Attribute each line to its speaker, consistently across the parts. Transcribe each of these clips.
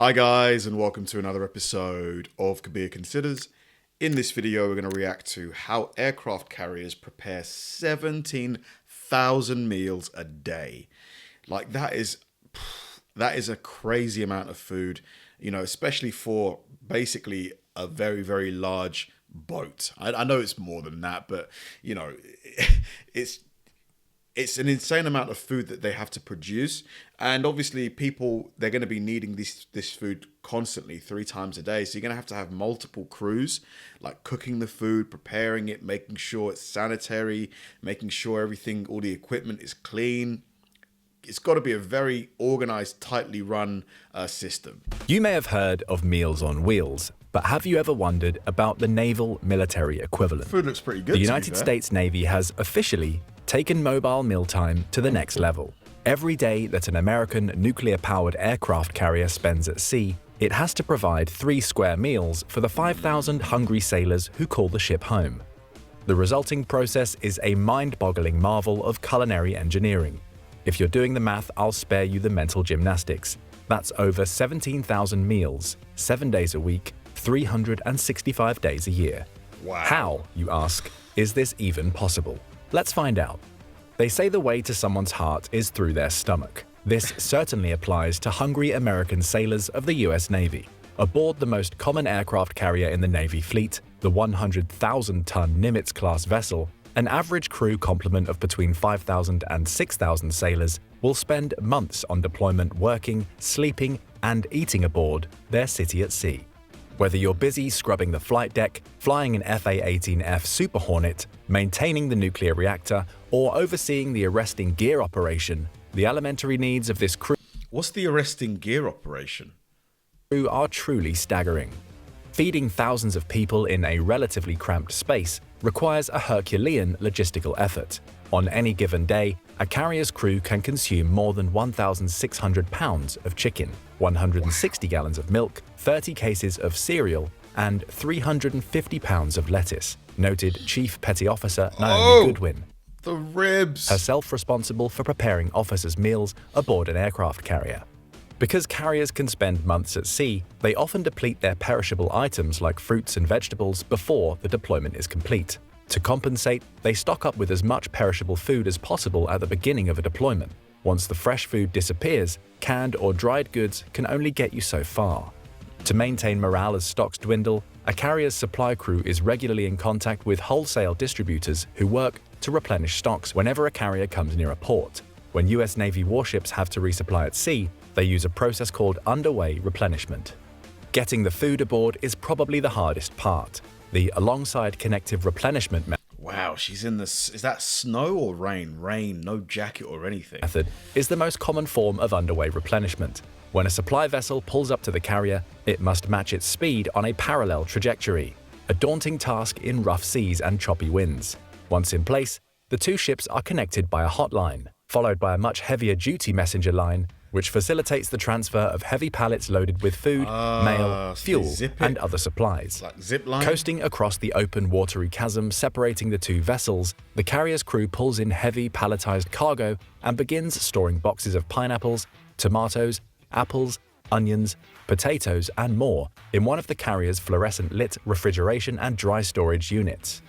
Speaker 1: Hi guys, and welcome to another episode of Kabir Considers. In this video, we're going to react to how aircraft carriers prepare 17,000 meals a day. Like that is a crazy amount of food, especially for basically a very, very large boat. I know it's more than that, but it's an insane amount of food that they have to produce. And obviously they're going to be needing this food constantly 3 times a day. So you're going to have multiple crews, like cooking the food, preparing it, making sure it's sanitary, making sure all the equipment is clean. It's got to be a very organized, tightly run system.
Speaker 2: You may have heard of Meals on Wheels, but have you ever wondered about the naval military equivalent?
Speaker 1: Food looks pretty good.
Speaker 2: The United States Navy has officially taken mobile mealtime to the next level. Every day that an American nuclear-powered aircraft carrier spends at sea, it has to provide 3 square meals for the 5,000 hungry sailors who call the ship home. The resulting process is a mind-boggling marvel of culinary engineering. If you're doing the math, I'll spare you the mental gymnastics. That's over 17,000 meals, 7 days a week, 365 days a year.
Speaker 1: Wow.
Speaker 2: How, you ask, is this even possible? Let's find out. They say the way to someone's heart is through their stomach. This certainly applies to hungry American sailors of the US Navy. Aboard the most common aircraft carrier in the Navy fleet, the 100,000-ton Nimitz-class vessel, an average crew complement of between 5,000 and 6,000 sailors will spend months on deployment working, sleeping, and eating aboard their city at sea. Whether you're busy scrubbing the flight deck, flying an F/A-18F Super Hornet, maintaining the nuclear reactor, or overseeing the arresting gear operation, the elementary needs of this crew
Speaker 1: What's the arresting gear operation?
Speaker 2: are truly staggering. Feeding thousands of people in a relatively cramped space requires a Herculean logistical effort. On any given day, a carrier's crew can consume more than 1,600 pounds of chicken, 160 gallons of milk, 30 cases of cereal, and 350 pounds of lettuce, noted Chief Petty Officer Naomi Goodwin,
Speaker 1: The ribs!
Speaker 2: herself responsible for preparing officers' meals aboard an aircraft carrier. Because carriers can spend months at sea, they often deplete their perishable items like fruits and vegetables before the deployment is complete. To compensate, they stock up with as much perishable food as possible at the beginning of a deployment. Once the fresh food disappears, canned or dried goods can only get you so far. To maintain morale as stocks dwindle, a carrier's supply crew is regularly in contact with wholesale distributors who work to replenish stocks whenever a carrier comes near a port. When US Navy warships have to resupply at sea, they use a process called underway replenishment. Getting the food aboard is probably the hardest part. The alongside connective replenishment
Speaker 1: Wow, she's in this. Is that snow or rain? Rain, no jacket or anything.
Speaker 2: method is the most common form of underway replenishment. When a supply vessel pulls up to the carrier, it must match its speed on a parallel trajectory, a daunting task in rough seas and choppy winds. Once in place, the 2 ships are connected by a hotline, followed by a much heavier duty messenger line, which facilitates the transfer of heavy pallets loaded with food, mail, fuel, and other supplies.
Speaker 1: Like zip line?
Speaker 2: Coasting across the open watery chasm separating the 2 vessels, the carrier's crew pulls in heavy palletized cargo and begins storing boxes of pineapples, tomatoes, apples, onions, potatoes, and more in one of the carrier's fluorescent-lit refrigeration and dry storage units.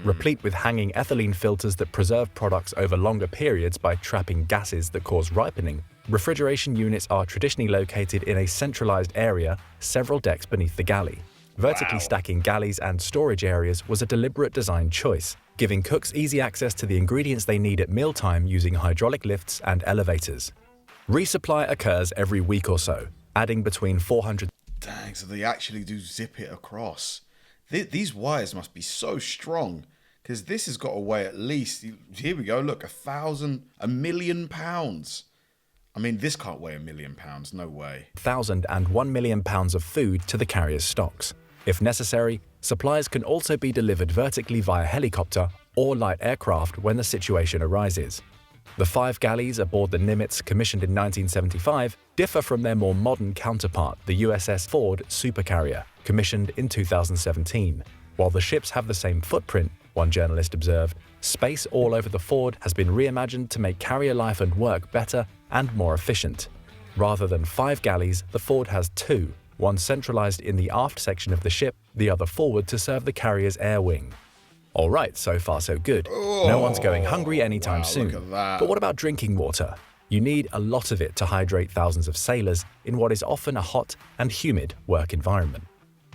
Speaker 2: Replete with hanging ethylene filters that preserve products over longer periods by trapping gases that cause ripening, refrigeration units are traditionally located in a centralized area several decks beneath the galley. Vertically stacking galleys and storage areas was a deliberate design choice, giving cooks easy access to the ingredients they need at mealtime using hydraulic lifts and elevators. Resupply occurs every week or so, adding between 400.
Speaker 1: Dang, so they actually do zip it across. These wires must be so strong, because this has got to weigh at least, here we go, look, 1,000,000 pounds. I mean, this can't weigh 1,000,000 pounds, no way.
Speaker 2: 1,000 and 1 million pounds of food to the carrier's stocks. If necessary, supplies can also be delivered vertically via helicopter or light aircraft when the situation arises. The 5 galleys aboard the Nimitz, commissioned in 1975, differ from their more modern counterpart, the USS Ford supercarrier, commissioned in 2017. While the ships have the same footprint, one journalist observed, space all over the Ford has been reimagined to make carrier life and work better and more efficient. Rather than 5 galleys, the Ford has 2, one centralized in the aft section of the ship, the other forward to serve the carrier's air wing. Alright, so far so good. No one's going hungry anytime soon.
Speaker 1: Look at that.
Speaker 2: But what about drinking water? You need a lot of it to hydrate thousands of sailors in what is often a hot and humid work environment.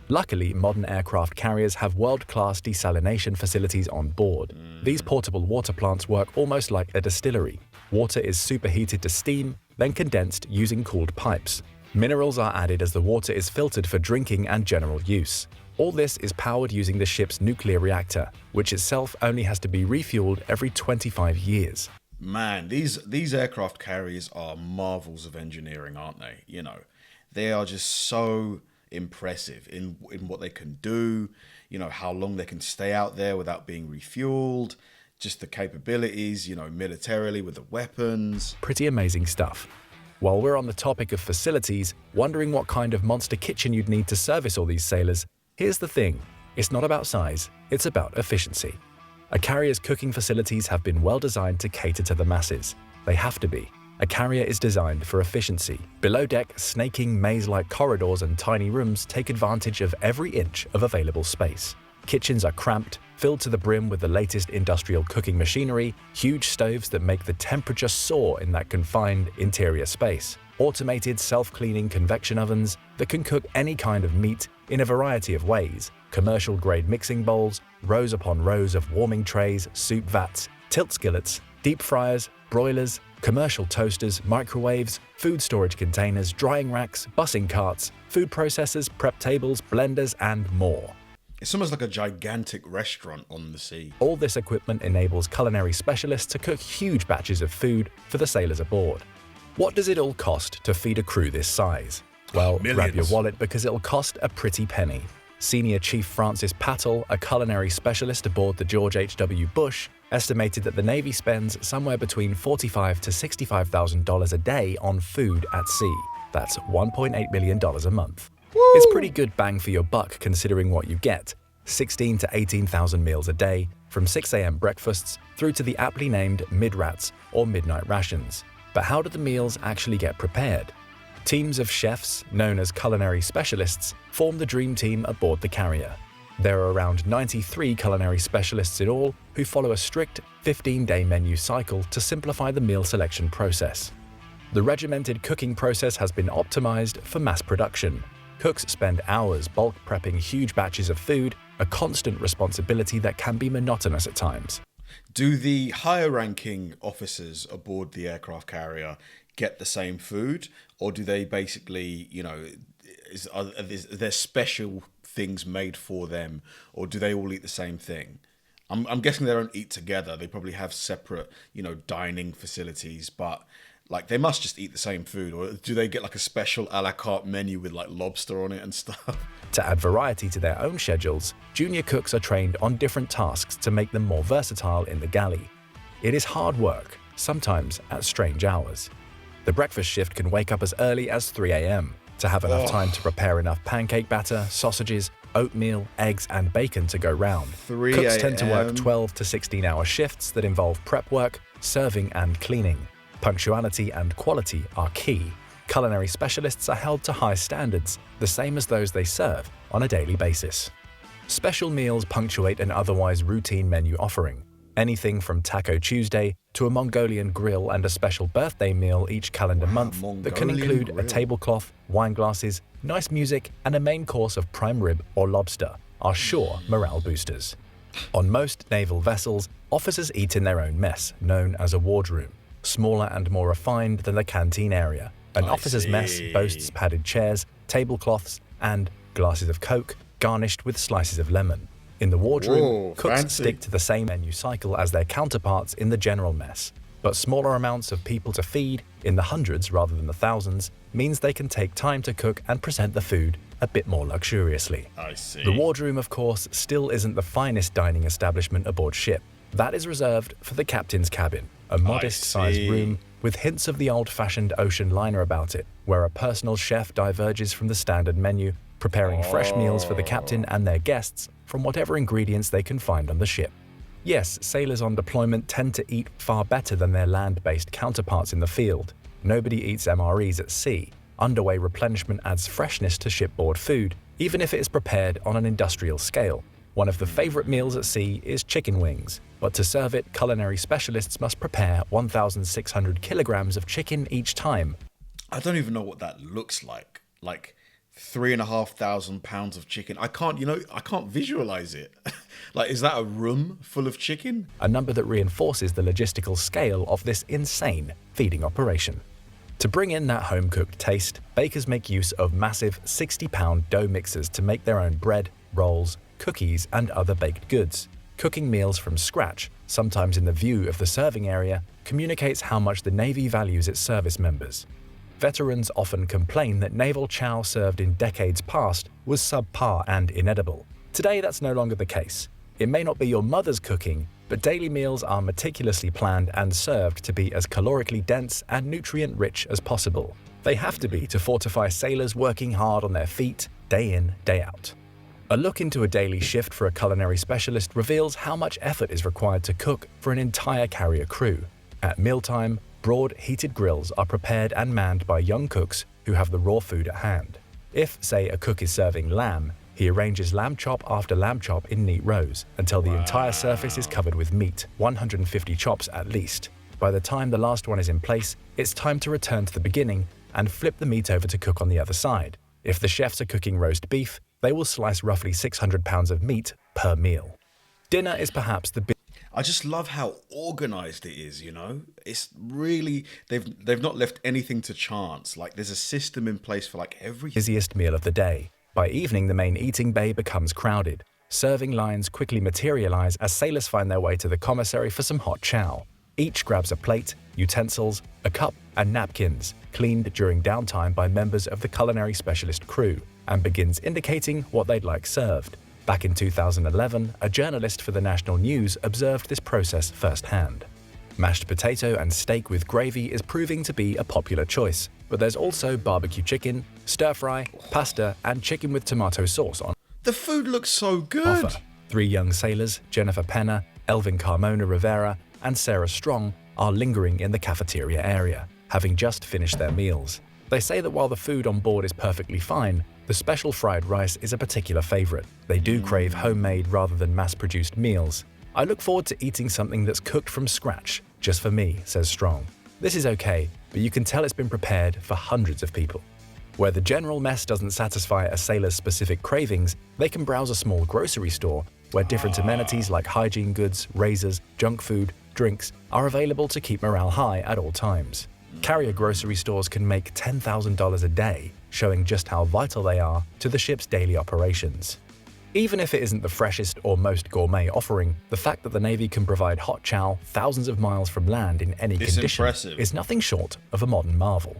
Speaker 2: Luckily, modern aircraft carriers have world-class desalination facilities on board. These portable water plants work almost like a distillery. Water is superheated to steam, then condensed using cooled pipes. Minerals are added as the water is filtered for drinking and general use. All this is powered using the ship's nuclear reactor, which itself only has to be refueled every 25 years.
Speaker 1: Man, these aircraft carriers are marvels of engineering, aren't they? You know, they are just so impressive in what they can do, you know, how long they can stay out there without being refueled, just the capabilities, you know, militarily with the weapons.
Speaker 2: Pretty amazing stuff. While we're on the topic of facilities, wondering what kind of monster kitchen you'd need to service all these sailors, here's the thing, it's not about size, it's about efficiency. A carrier's cooking facilities have been well designed to cater to the masses. They have to be. A carrier is designed for efficiency. Below deck, snaking maze-like corridors and tiny rooms take advantage of every inch of available space. Kitchens are cramped, filled to the brim with the latest industrial cooking machinery, huge stoves that make the temperature soar in that confined interior space, automated self-cleaning convection ovens that can cook any kind of meat in a variety of ways, commercial-grade mixing bowls, rows upon rows of warming trays, soup vats, tilt skillets, deep fryers, broilers, commercial toasters, microwaves, food storage containers, drying racks, bussing carts, food processors, prep tables, blenders, and more.
Speaker 1: It's almost like a gigantic restaurant on the sea.
Speaker 2: All this equipment enables culinary specialists to cook huge batches of food for the sailors aboard. What does it all cost to feed a crew this size? Well, grab your wallet because it'll cost a pretty penny. Senior Chief Francis Pattle, a culinary specialist aboard the George H.W. Bush, estimated that the Navy spends somewhere between $45,000 to $65,000 a day on food at sea. That's $1.8 million a month.
Speaker 1: Woo!
Speaker 2: It's pretty good bang for your buck considering what you get. 16 to 18,000 meals a day, from 6 a.m. breakfasts through to the aptly named mid-rats or midnight rations. But how do the meals actually get prepared? Teams of chefs, known as culinary specialists, form the dream team aboard the carrier. There are around 93 culinary specialists in all who follow a strict 15-day menu cycle to simplify the meal selection process. The regimented cooking process has been optimized for mass production. Cooks spend hours bulk prepping huge batches of food, a constant responsibility that can be monotonous at times.
Speaker 1: Do the higher-ranking officers aboard the aircraft carrier get the same food, or do they basically, you know, are there special things made for them, or do they all eat the same thing? I'm guessing they don't eat together. They probably have separate, you know, dining facilities, but like they must just eat the same food, or do they get like a special a la carte menu with like lobster on it and stuff?
Speaker 2: To add variety to their own schedules, junior cooks are trained on different tasks to make them more versatile in the galley. It is hard work, sometimes at strange hours. The breakfast shift can wake up as early as 3 a.m. to have enough time to prepare enough pancake batter, sausages, oatmeal, eggs, and bacon to go round.
Speaker 1: 3
Speaker 2: Cooks tend to work
Speaker 1: a.m.
Speaker 2: 12 to 16-hour shifts that involve prep work, serving, and cleaning. Punctuality and quality are key. Culinary specialists are held to high standards, the same as those they serve on a daily basis. Special meals punctuate an otherwise routine menu offering. Anything from Taco Tuesday to a Mongolian grill and a special birthday meal each calendar month that can include a tablecloth, wine glasses, nice music, and a main course of prime rib or lobster are sure morale boosters. On most naval vessels, officers eat in their own mess, known as a wardroom, smaller and more refined than the canteen area. An officer's mess boasts padded chairs, tablecloths, and glasses of Coke garnished with slices of lemon. In the wardroom, cooks stick to the same menu cycle as their counterparts in the general mess, but smaller amounts of people to feed, in the hundreds rather than the thousands, means they can take time to cook and present the food a bit more luxuriously.
Speaker 1: I see.
Speaker 2: The wardroom, of course, still isn't the finest dining establishment aboard ship. That is reserved for the captain's cabin, a modest-sized room with hints of the old-fashioned ocean liner about it, where a personal chef diverges from the standard menu, preparing fresh meals for the captain and their guests from whatever ingredients they can find on the ship. Yes, sailors on deployment tend to eat far better than their land-based counterparts in the field. Nobody eats MREs at sea. Underway replenishment adds freshness to shipboard food, even if it is prepared on an industrial scale. One of the favorite meals at sea is chicken wings, but to serve it, culinary specialists must prepare 1,600 kilograms of chicken each time.
Speaker 1: I don't even know what that looks like. Like 3,500 pounds of chicken. I can't visualize it. Like, is that a room full of chicken?
Speaker 2: A number that reinforces the logistical scale of this insane feeding operation. To bring in that home-cooked taste, bakers make use of massive 60-pound dough mixers to make their own bread, rolls, cookies, and other baked goods. Cooking meals from scratch, sometimes in the view of the serving area, communicates how much the Navy values its service members. Veterans often complain that naval chow served in decades past was subpar and inedible. Today, that's no longer the case. It may not be your mother's cooking, but daily meals are meticulously planned and served to be as calorically dense and nutrient-rich as possible. They have to be to fortify sailors working hard on their feet, day in, day out. A look into a daily shift for a culinary specialist reveals how much effort is required to cook for an entire carrier crew. At mealtime, broad, heated grills are prepared and manned by young cooks who have the raw food at hand. If, say, a cook is serving lamb, he arranges lamb chop after lamb chop in neat rows until the entire surface is covered with meat, 150 chops at least. By the time the last one is in place, it's time to return to the beginning and flip the meat over to cook on the other side. If the chefs are cooking roast beef, they will slice roughly 600 pounds of meat per meal. Dinner is perhaps the
Speaker 1: I just love how organized it is, It's really, they've not left anything to chance. Like, there's a system in place for like every
Speaker 2: busiest meal of the day. By evening, the main eating bay becomes crowded. Serving lines quickly materialize as sailors find their way to the commissary for some hot chow. Each grabs a plate, utensils, a cup, and napkins, cleaned during downtime by members of the culinary specialist crew, and begins indicating what they'd like served. Back in 2011, a journalist for the National News observed this process firsthand. Mashed potato and steak with gravy is proving to be a popular choice, but there's also barbecue chicken, stir-fry, pasta, and chicken with tomato sauce on
Speaker 1: The food looks so good.
Speaker 2: offer. 3 young sailors, Jennifer Penner, Elvin Carmona Rivera, and Sarah Strong, are lingering in the cafeteria area, having just finished their meals. They say that while the food on board is perfectly fine, the special fried rice is a particular favorite. They do crave homemade rather than mass-produced meals. I look forward to eating something that's cooked from scratch, just for me, says Strong. This is okay, but you can tell it's been prepared for hundreds of people. Where the general mess doesn't satisfy a sailor's specific cravings, they can browse a small grocery store where different amenities like hygiene goods, razors, junk food, drinks are available to keep morale high at all times. Carrier grocery stores can make $10,000 a day, showing just how vital they are to the ship's daily operations. Even if it isn't the freshest or most gourmet offering, the fact that the Navy can provide hot chow thousands of miles from land in any condition is nothing short of a modern marvel.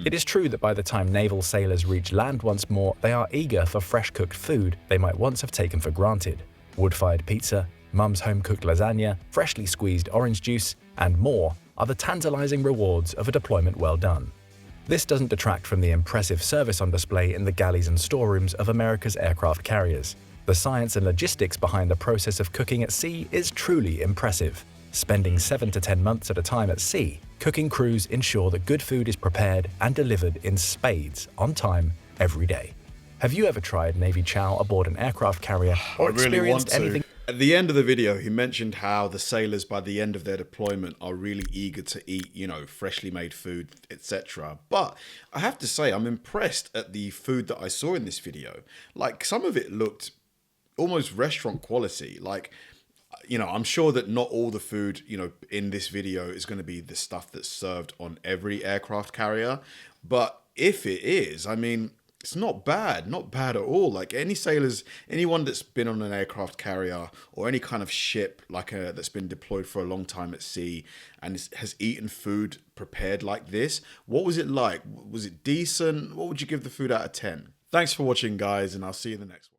Speaker 2: It is true that by the time naval sailors reach land once more, they are eager for fresh-cooked food they might once have taken for granted. Wood-fired pizza, mum's home-cooked lasagna, freshly squeezed orange juice, and more are the tantalizing rewards of a deployment well done. This doesn't detract from the impressive service on display in the galleys and storerooms of America's aircraft carriers. The science and logistics behind the process of cooking at sea is truly impressive. Spending 7 to 10 months at a time at sea, cooking crews ensure that good food is prepared and delivered in spades, on time, every day. Have you ever tried Navy chow aboard an aircraft carrier or experienced anything?
Speaker 1: At the end of the video, he mentioned how the sailors, by the end of their deployment, are really eager to eat, freshly made food, etc. But I have to say, I'm impressed at the food that I saw in this video. Like, some of it looked almost restaurant quality. Like, I'm sure that not all the food, in this video is going to be the stuff that's served on every aircraft carrier. But if it is, it's not bad at all. Like, anyone that's been on an aircraft carrier or any kind of ship that's been deployed for a long time at sea and has eaten food prepared like this, what was it like? Was it decent? What would you give the food out of 10? Thanks for watching, guys, and I'll see you in the next one.